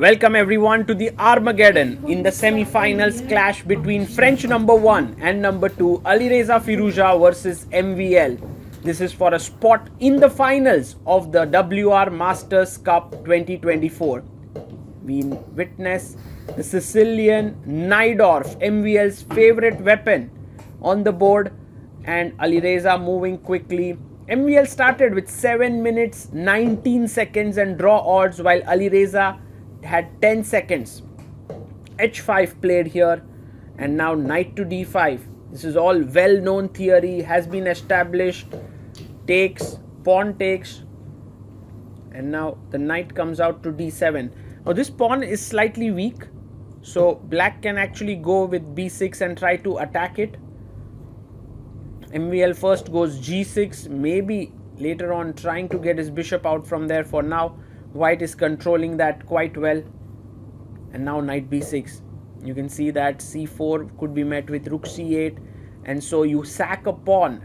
Welcome everyone to the Armageddon in the semi-finals clash between French number 1 and number 2 Alireza Firouzja versus MVL. This is for a spot in the finals of the WR Masters Cup 2024. We witness the Sicilian Najdorf, MVL's favorite weapon, on the board, and Alireza moving quickly. MVL started with 7 minutes 19 seconds and draw odds, while Alireza had 10 seconds. H5 played here, and now knight to d5. This is all well known theory, has been established. Takes, pawn takes, and now the knight comes out to d7. Now this pawn is slightly weak, so black can actually go with b6 and try to attack it. MVL first goes g6, maybe later on trying to get his bishop out from there. For now, white is controlling that quite well. And now knight b6. You can see that c4 could be met with rook c8, and so you sack a pawn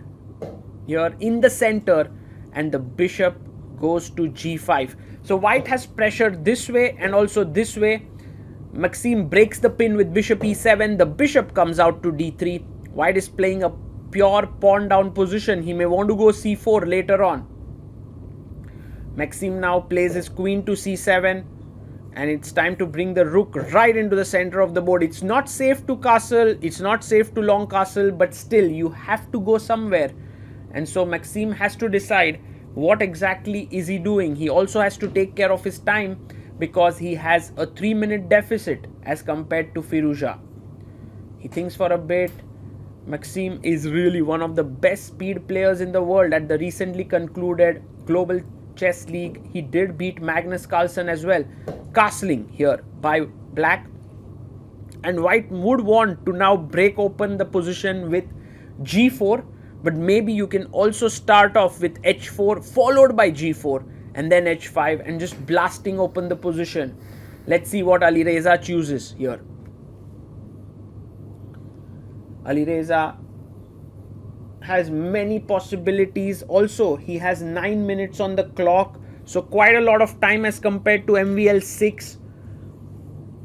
here in the center, and the bishop goes to g5. So white has pressure this way and also this way. Maxime breaks the pin with bishop e7. The bishop comes out to d3. White is playing a pure pawn down position. He may want to go c4 later on. Maxime now plays his queen to c7, and it's time to bring the rook right into the center of the board. It's not safe to castle, it's not safe to long castle, but still you have to go somewhere. And so Maxime has to decide what exactly is he doing. He also has to take care of his time because he has a 3-minute deficit as compared to Firouzja. He thinks for a bit. Maxime is really one of the best speed players in the world. At the recently concluded Global Chess League, he did beat Magnus Carlsen as well. Castling here by black, and white would want to now break open the position with g4, but maybe you can also start off with h4 followed by g4 and then h5 and just blasting open the position. Let's see what Alireza chooses here. Alireza has many possibilities. Also, he has 9 minutes on the clock, so quite a lot of time as compared to MVL 6,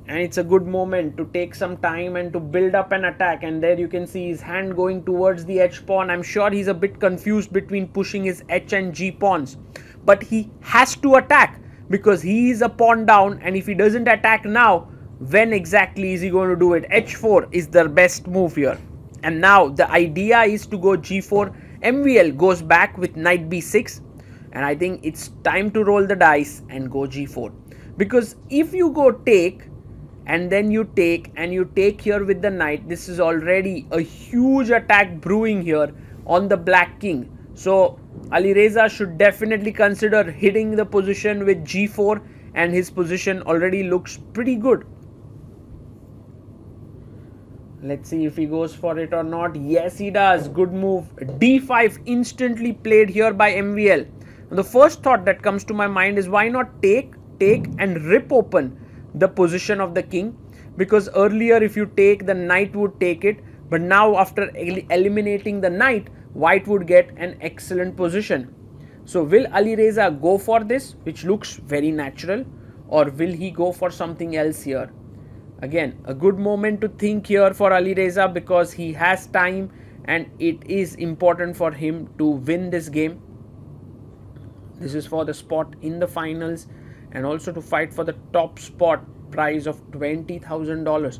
and it's a good moment to take some time and to build up an attack. And there you can see his hand going towards the h pawn. I'm sure he's a bit confused between pushing his h and g pawns, but he has to attack because he is a pawn down, and if he doesn't attack now, when exactly is he going to do it? h4 is the best move here. And now the idea is to go g4. MVL goes back with knight b6, and I think it's time to roll the dice and go g4, because if you go take and then you take and you take here with the knight, this is already a huge attack brewing here on the black king. So Alireza should definitely consider hitting the position with g4, and his position already looks pretty good. Let's see if he goes for it or not. Yes, he does. Good move. d5 instantly played here by MVL. The first thought that comes to my mind is, why not take and rip open the position of the king? Because earlier if you take, the knight would take it, but now after eliminating the knight, white would get an excellent position. So will Alireza go for this, which looks very natural, or will he go for something else here? Again, a good moment to think here for Alireza because he has time and it is important for him to win this game. This is for the spot in the finals and also to fight for the top spot prize of $20,000.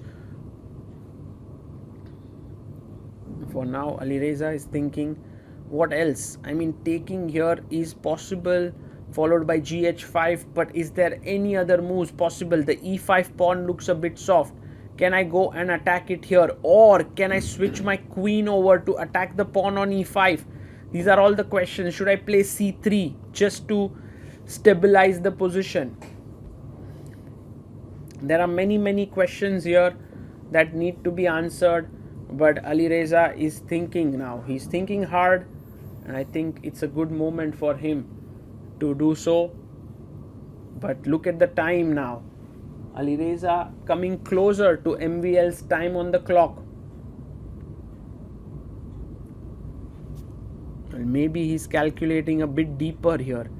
For now, Alireza is thinking, what else? I mean, taking here is possible, followed by gh5, but is there any other moves possible? The e5 pawn looks a bit soft. Can I go and attack it here, or can I switch my queen over to attack the pawn on e5? These are all the questions. Should I play c3 just to stabilize the position? There are many questions here that need to be answered, but Alireza is thinking now. He's thinking hard, and I think it's a good moment for him to do so. But look at the time now. Alireza coming closer to MVL's time on the clock. Well, maybe he's calculating a bit deeper here.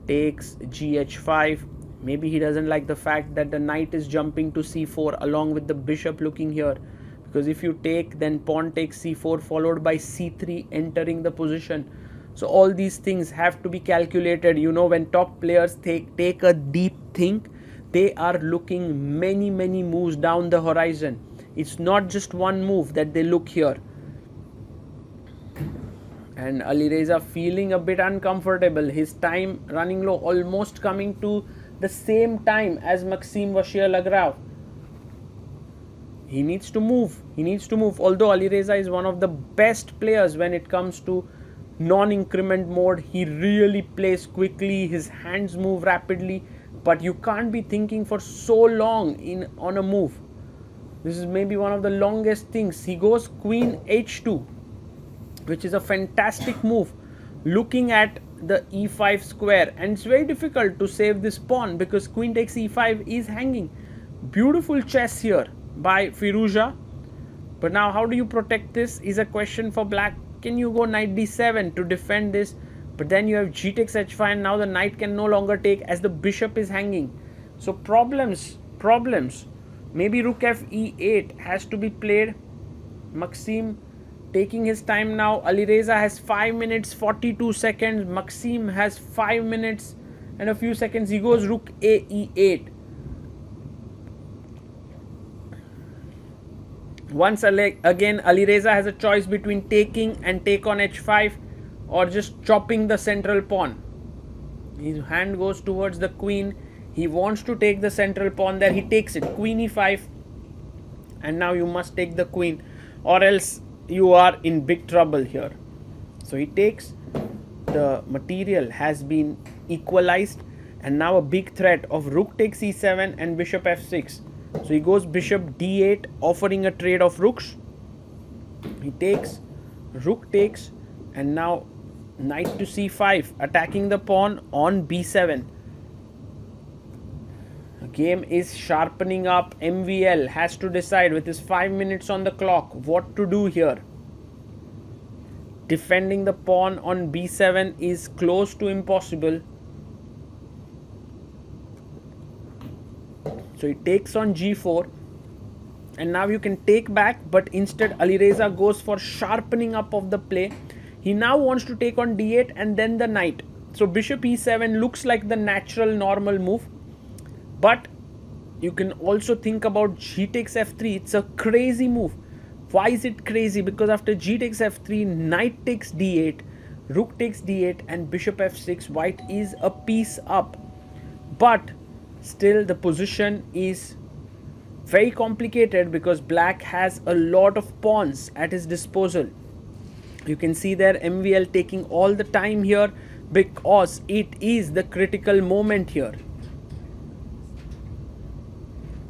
Takes gh5, Maybe he doesn't like the fact that the knight is jumping to c4 along with the bishop looking here, because if you take, then pawn takes c4 followed by c3 entering the position. So all these things have to be calculated. You know, when top players take a deep think, they are looking many moves down the horizon. It's not just one move that they look here. And Alireza feeling a bit uncomfortable. His time running low, almost coming to the same time as Maxime Vachier-Lagrave. He needs to move. Although Alireza is one of the best players when it comes to non-increment mode. He really plays quickly. His hands move rapidly. But you can't be thinking for so long on a move. This is maybe one of the longest things. He goes queen h2, which is a fantastic move, looking at the e5 square, and it's very difficult to save this pawn because queen takes e5 is hanging. Beautiful chess here by Firouzja, but now how do you protect this is a question for black. Can you go knight d7 to defend this? But then you have g takes h5, and now the knight can no longer take as the bishop is hanging. So problems. Maybe rook f e8 has to be played. Maxime taking his time now. Alireza has 5 minutes 42 seconds. Maxime has 5 minutes and a few seconds. He goes rook a e8. Once again, Alireza has a choice between taking and take on h5 or just chopping the central pawn. His hand goes towards the queen. He wants to take the central pawn there. He takes it. Queen e5. And now you must take the queen, or else you are in big trouble here. So he takes. The material has been equalized, and now a big threat of rook takes e7 and bishop f6. So he goes bishop d8, offering a trade of rooks. He takes, rook takes, and now knight to c5, attacking the pawn on b7. The game is sharpening up. MVL has to decide with his 5 minutes on the clock what to do here. Defending the pawn on b7 is close to impossible. So he takes on g4, and now you can take back, but instead Alireza goes for sharpening up of the play. He now wants to take on d8 and then the knight. So bishop e7 looks like the natural normal move, but you can also think about g takes f3. It's a crazy move. Why is it crazy? Because after g takes f3, knight takes d8, rook takes d8 and bishop f6. White is a piece up, but still the position is very complicated because black has a lot of pawns at his disposal. You can see there MVL taking all the time here because it is the critical moment here.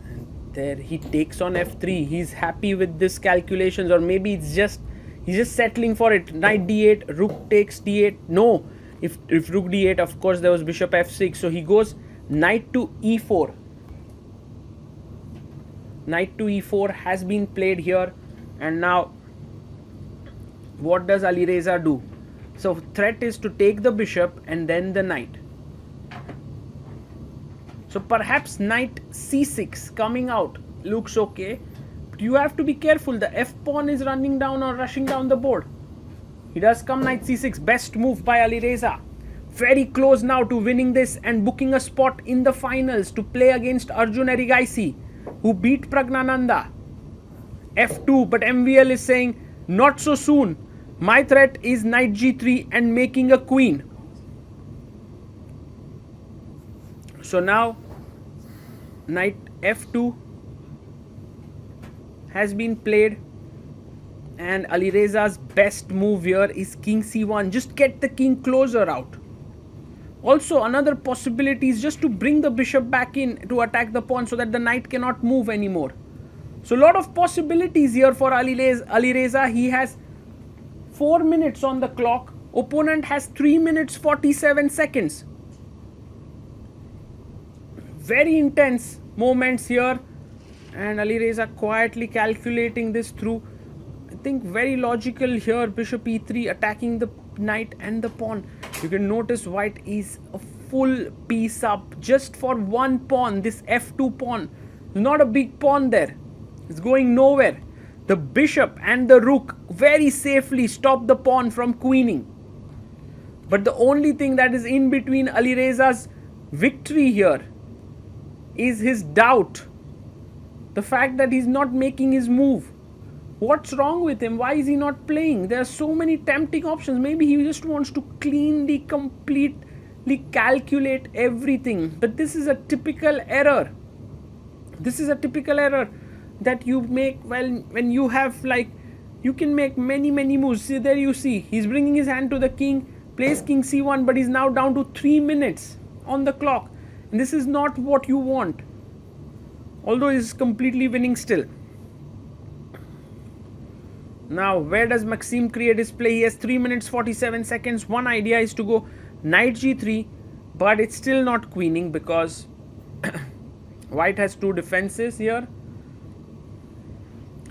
And there he takes on f3. He's happy with this calculations, or maybe it's just he's just settling for it. Knight d8, rook takes d8. No, if rook d8, of course there was bishop f6. So he goes knight to e4. Knight to e4 has been played here, and now what does Alireza do? So threat is to take the bishop and then the knight. So perhaps knight c6 coming out looks okay, but you have to be careful. The f pawn is running down or rushing down the board. He does come knight c6. Best move by Alireza. Very close now to winning this and booking a spot in the finals to play against Arjun Erigaisi, who beat Pragnananda. f2, but MVL is saying not so soon. My threat is knight g3 and making a queen. So now knight f2 has been played, and Alireza's best move here is king c1. Just get the king closer out. Also, another possibility is just to bring the bishop back in to attack the pawn so that the knight cannot move anymore. So a lot of possibilities here for Alireza. He has 4 minutes on the clock. Opponent has 3 minutes 47 seconds. Very intense moments here, and Alireza quietly calculating this through. I think very logical here. Bishop e3 attacking the knight and the pawn. You can notice white is a full piece up just for one pawn. This f2 pawn is not a big pawn there. It's going nowhere. The bishop and the rook very safely stop the pawn from queening. But the only thing that is in between Alireza's victory here is his doubt. The fact that he's not making his move. What's wrong with him? Why is he not playing? There are so many tempting options. Maybe he just wants to cleanly, completely calculate everything. But this is a typical error. This is a typical error that you make when you have, like, you can make many moves. See, there you see, he's bringing his hand to the king, plays king c1, but he's now down to 3 minutes on the clock. And this is not what you want. Although he's completely winning still. Now, where does Maxime create his play? He has 3 minutes 47 seconds. One idea is to go knight g3, but it's still not queening because white has 2 defenses here.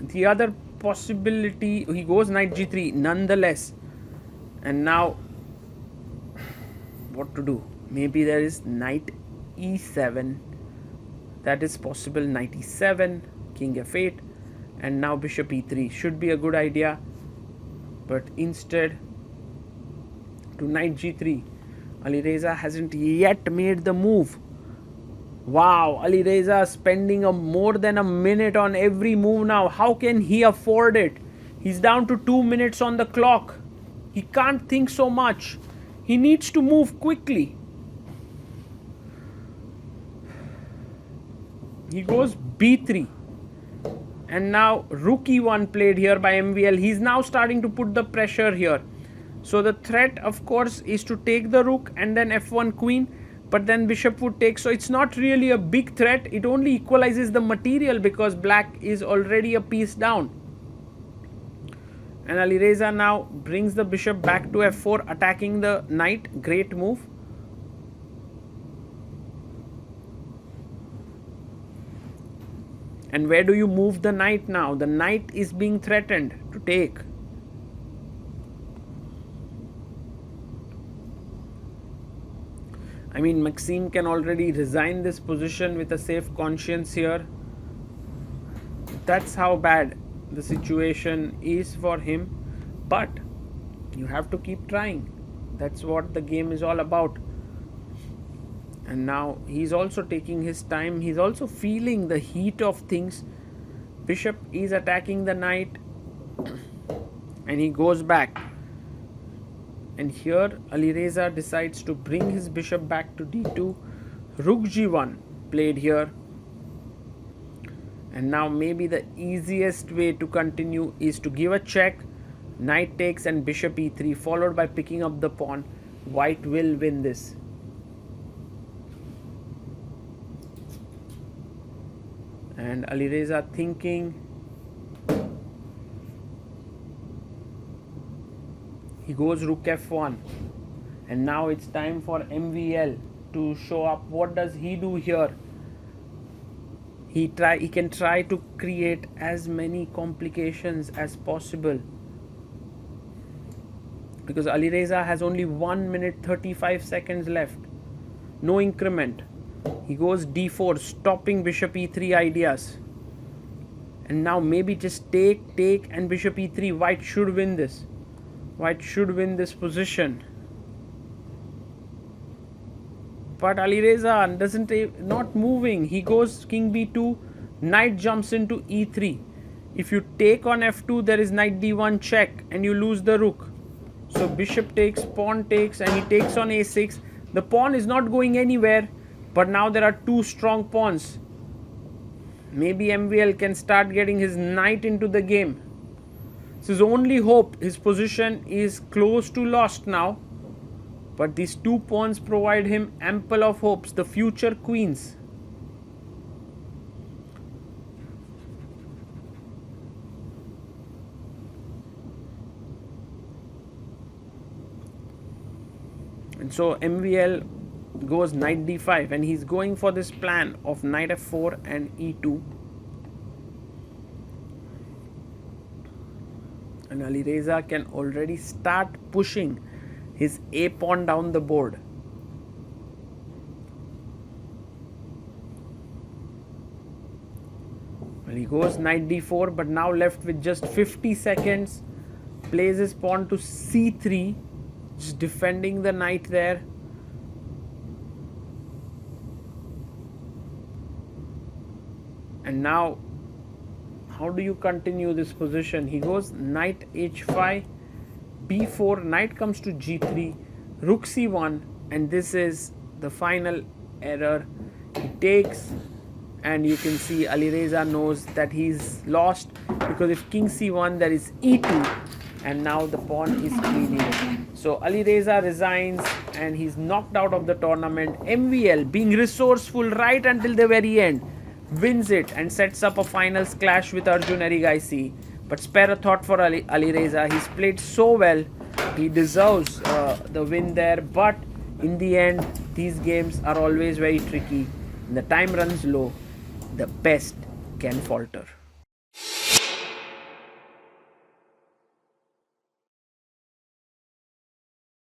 The other possibility, he goes knight g3 nonetheless. And now, what to do? Maybe there is knight e7. That is possible. Knight e7, king f8, and now bishop e3 should be a good idea. But instead, to knight g3, Alireza hasn't yet made the move. Wow, Alireza spending more than a minute on every move now. How can he afford it? He's down to 2 minutes on the clock. He can't think so much. He needs to move quickly. He goes b3. And now rook e1 played here by MVL. He's now starting to put the pressure here. So the threat, of course, is to take the rook and then f1 queen. But then bishop would take. So it's not really a big threat. It only equalizes the material because black is already a piece down. And Alireza now brings the bishop back to f4, attacking the knight. Great move. And where do you move the knight now? The knight is being threatened to take. I mean, Maxime can already resign this position with a safe conscience here. That's how bad the situation is for him. But you have to keep trying. That's what the game is all about. And now he's also taking his time. He's also feeling the heat of things. Bishop is attacking the knight. And he goes back. And here Alireza decides to bring his bishop back to d2. Rook g1 played here. And now maybe the easiest way to continue is to give a check. Knight takes and bishop e3 followed by picking up the pawn. White will win this. And Alireza thinking. He goes rook f1. And now it's time for MVL to show up. What does he do here? He can try to create as many complications as possible. Because Alireza has only 1 minute 35 seconds left. No increment. He goes d4, stopping bishop e3 ideas. And now maybe just take, and bishop e3. White should win this. White should win this position. But Alireza not moving. He goes king b2. Knight jumps into e3. If you take on f2, there is knight d1 check and you lose the rook. So bishop takes, pawn takes, and he takes on a6. The pawn is not going anywhere. But now there are 2 strong pawns. Maybe MVL can start getting his knight into the game. It's his only hope. His position is close to lost now. But these 2 pawns provide him ample of hopes. The future queens. And so MVL goes knight d5 and he's going for this plan of knight f4 and e2. And Alireza can already start pushing his a pawn down the board. Well, he goes knight d4, but now left with just 50 seconds. Plays his pawn to c3, just defending the knight there. And now, how do you continue this position? He goes knight h5, b4, knight comes to g3, rook c1, and this is the final error. He takes, and you can see Alireza knows that he's lost, because if king c1 there is e2, and now the pawn is cleaning. So Alireza resigns and he's knocked out of the tournament. MVL, being resourceful right until the very end, wins it and sets up a finals clash with Arjun Erigaisi. But spare a thought for Alireza. He's played so well. He deserves the win there. But in the end, these games are always very tricky. When the time runs low, the best can falter.